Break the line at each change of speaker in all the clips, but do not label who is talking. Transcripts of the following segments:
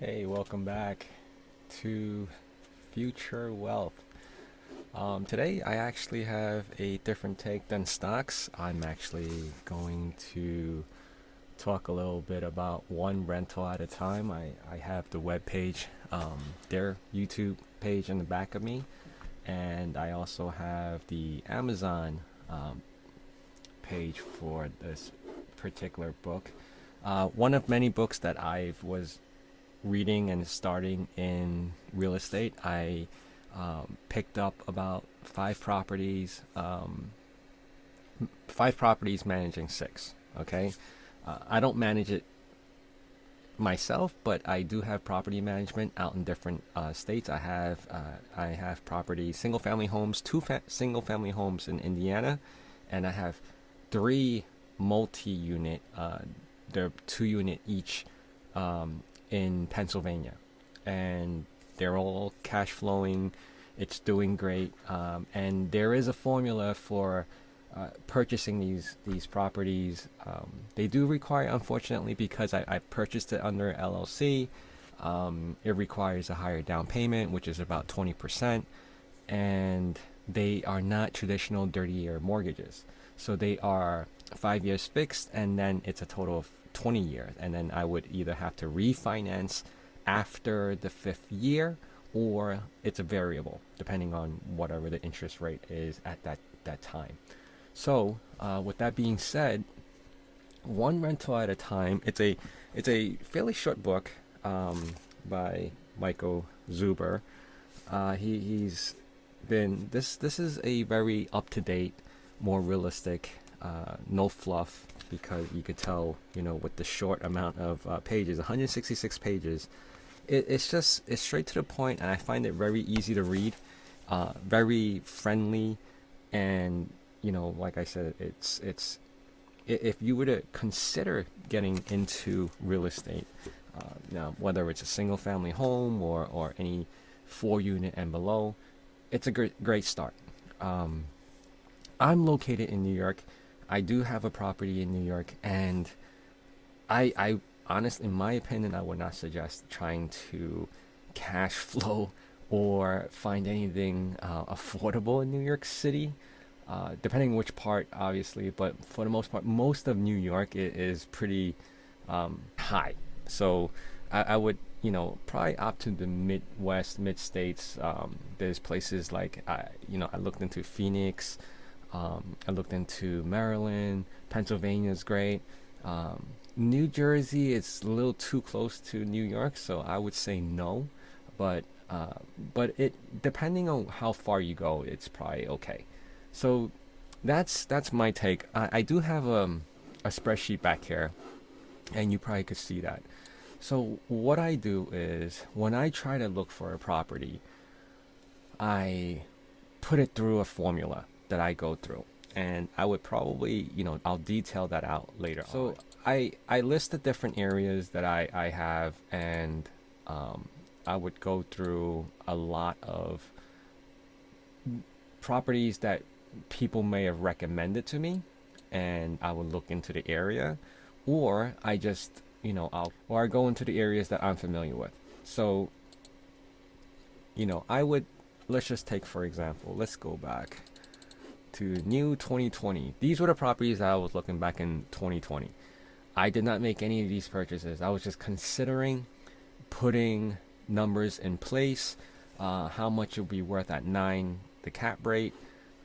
Hey, welcome back to Future Wealth. Today, I actually have a different take than stocks. I'm actually going to talk a little bit about one rental at a time. I have the web page, their YouTube page in the back of me, and I also have the Amazon page for this particular book. One of many books that I was reading and starting in real estate. I picked up about five properties managing six. Okay, I don't manage it myself, but I do have property management out in different states. I have property single family homes, single family homes in Indiana, and I have three multi-unit. They're 2 unit each in Pennsylvania, and they're all cash flowing. It's doing great, and there is a formula for purchasing these properties. They do require, unfortunately, because I purchased it under LLC. It requires a higher down payment, which is about 20%, and they are not traditional 30-year mortgages. So they are 5 years fixed, and then it's a total of 20 years. And then I would either have to refinance after the fifth year, or it's a variable, depending on whatever the interest rate is at that time. So, with that being said, one rental at a time. It's a fairly short book by Michael Zuber. He's been this is a very up to date, more realistic, no fluff, because you could tell, with the short amount of pages, 166 pages. It's straight to the point, and I find it very easy to read, very friendly, and like I said, it's if you were to consider getting into real estate, now whether it's a single family home or any 4 unit and below, it's a great start. Um, I'm located in New York. I do have a property in New York, and I honestly, in my opinion, I would not suggest trying to cash flow or find anything affordable in New York City. Depending which part, obviously, but for the most part, most of New York is pretty high. So I would, probably opt to the Midwest, mid states. There's places like, I looked into Phoenix. I looked into Maryland. Pennsylvania is great. New Jersey is a little too close to New York, so I would say no. But but it depending on how far you go, it's probably okay. So that's my take. I do have a spreadsheet back here, and you probably could see that. So what I do is when I try to look for a property, I put it through a formula that I go through. And I would probably, I'll detail that out later so on. I list the different areas that I have, and I would go through a lot of properties that people may have recommended to me, and I would look into the area, or I just, or I go into the areas that I'm familiar with. So, I would, let's just take, for example, let's go back to new 2020. These were the properties that I was looking back in 2020. I did not make any of these purchases. I was just considering putting numbers in place, how much it would be worth at 9, the cap rate.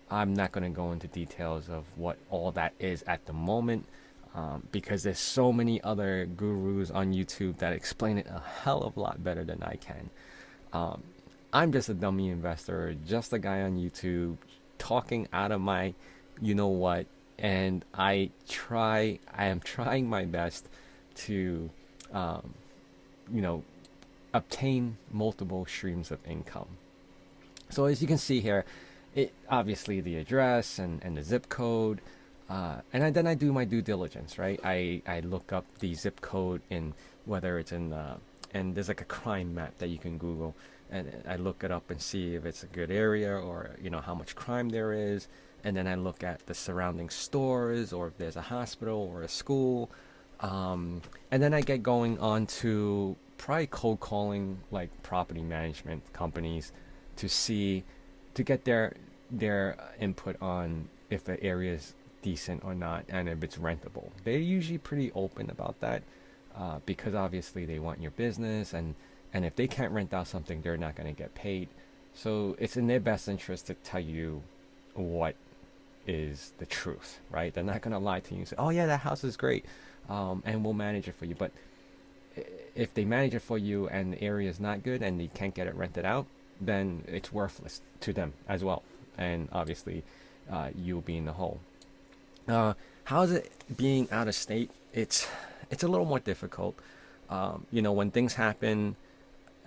I'm not going to go into details of what all that is at the moment, because there's so many other gurus on YouTube that explain it a hell of a lot better than I can. Um, I'm just a dummy investor, just a guy on YouTube talking out of my, what, and I am trying my best to, um, you know, obtain multiple streams of income. So as you can see here, it obviously the address and the zip code, then I do my due diligence, right? I look up the zip code in whether it's in and there's like a crime map that you can Google, and I look it up and see if it's a good area, or how much crime there is, and then I look at the surrounding stores, or if there's a hospital or a school, and then I get going on to probably cold calling like property management companies to see to get their input on if the area is decent or not and if it's rentable. They're usually pretty open about that because obviously they want your business, and if they can't rent out something, they're not going to get paid. So it's in their best interest to tell you what is the truth, right? They're not going to lie to you and say, "Oh yeah, that house is great, and we'll manage it for you." But if they manage it for you and the area is not good and they can't get it rented out, then it's worthless to them as well. And obviously, you'll be in the hole. How's it being out of state? It's a little more difficult. When things happen,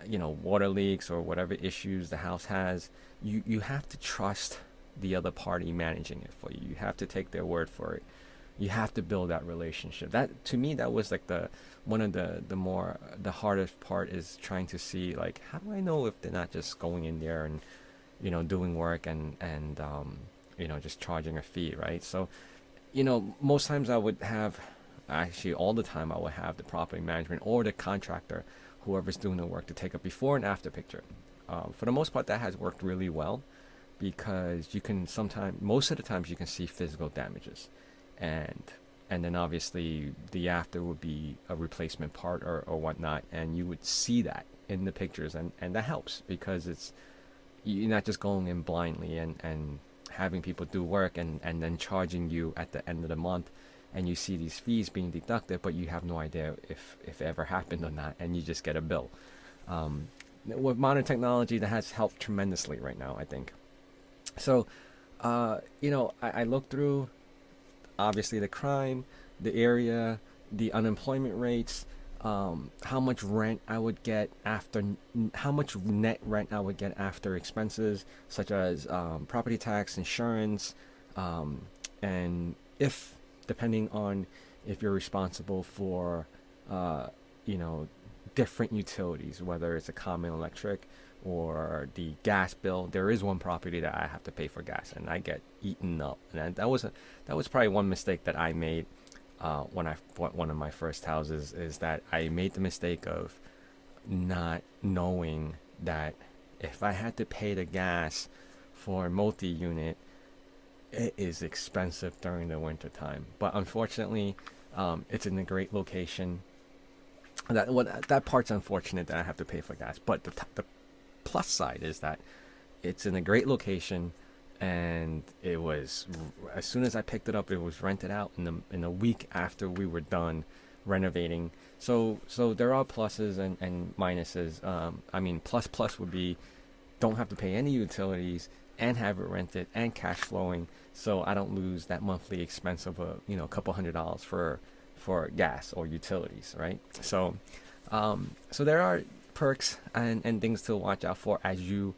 water leaks or whatever issues the house has, you have to trust the other party managing it for you. You have to take their word for it. You have to build that relationship. That, to me, that was like one of the hardest part, is trying to see, like, how do I know if they're not just going in there and doing work and just charging a fee, right? So most times I would have, actually all the time, I would have the property management or the contractor, whoever's doing the work, to take a before and after picture. For the most part, that has worked really well, because you can most of the times you can see physical damages, and then obviously the after would be a replacement part or whatnot, and you would see that in the pictures, and that helps, because you're not just going in blindly and having people do work and then charging you at the end of the month, and you see these fees being deducted, but you have no idea if it ever happened or not, and you just get a bill. With modern technology, that has helped tremendously right now, I think. So, I looked through, obviously, the crime, the area, the unemployment rates, how much rent I would get after, how much net rent I would get after expenses such as property tax, insurance, and if, depending on if you're responsible for, different utilities, whether it's a common electric or the gas bill. There is one property that I have to pay for gas, and I get eaten up. And that was probably one mistake that I made when I bought one of my first houses, is that I made the mistake of not knowing that if I had to pay the gas for a multi-unit, it is expensive during the winter time. But unfortunately, it's in a great location. That part's unfortunate, that I have to pay for gas. But the plus side is that it's in a great location, and it was, as soon as I picked it up, it was rented out in a week after we were done renovating. So there are pluses and minuses. Plus would be, don't have to pay any utilities and have it rented and cash flowing, so I don't lose that monthly expense of a couple $100s for gas or utilities, right? So there are perks and things to watch out for as you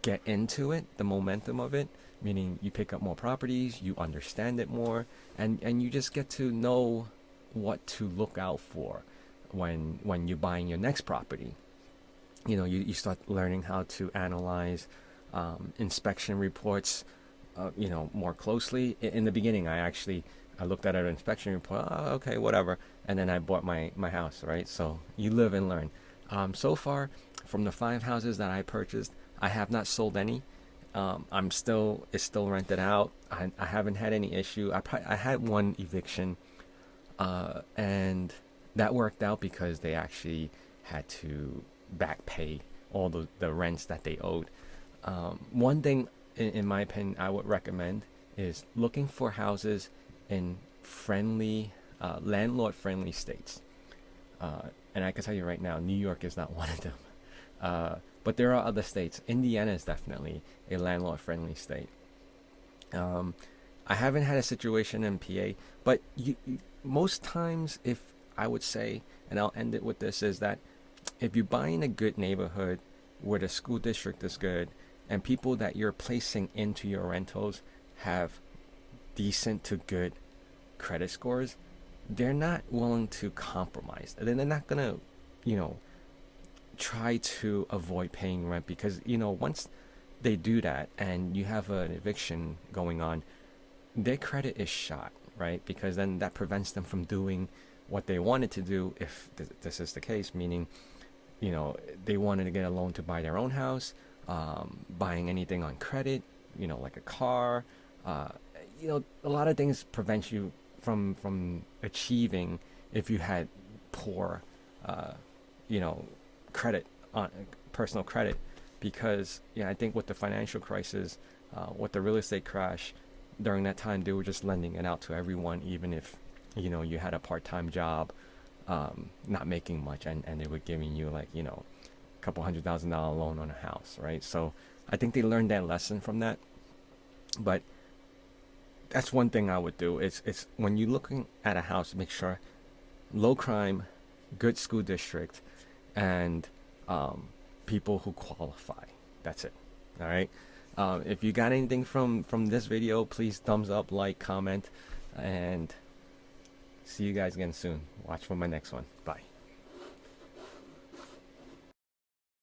get into it, the momentum of it, meaning you pick up more properties, you understand it more, and you just get to know what to look out for when you're buying your next property. You start learning how to analyze inspection reports more closely. In the beginning, I looked at an inspection report, okay, whatever, and then I bought my house, right? So you live and learn. So far, from the 5 houses that I purchased, I have not sold any. It's still rented out. I haven't had any issue. I had one eviction, and that worked out because they actually had to back pay all the rents that they owed. One thing, in my opinion, I would recommend is looking for houses in friendly, landlord-friendly states. And I can tell you right now, New York is not one of them. But there are other states. Indiana is definitely a landlord-friendly state. I haven't had a situation in PA, but most times, if I would say, and I'll end it with this, is that if you buy in a good neighborhood where the school district is good and people that you're placing into your rentals have decent to good credit scores, they're not willing to compromise. And then they're not gonna, try to avoid paying rent, because once they do that and you have an eviction going on, their credit is shot, right? Because then that prevents them from doing what they wanted to do, if this is the case, meaning you know, they wanted to get a loan to buy their own house, buying anything on credit, you know, like a car. Uh, you know, a lot of things prevent you from achieving if you had poor, uh, you know, credit on personal credit, because yeah, I think with the financial crisis, with the real estate crash, during that time they were just lending it out to everyone, even if you know you had a part-time job, not making much, and they were giving you like, you know, a couple $100,000 loan on a house, right? So I think they learned that lesson from that. But that's one thing I would do. It's when you're looking at a house, make sure low crime, good school district, and people who qualify. That's it. All right. If you got anything from this video, please thumbs up, like, comment, and see you guys again soon. Watch for my next one. Bye.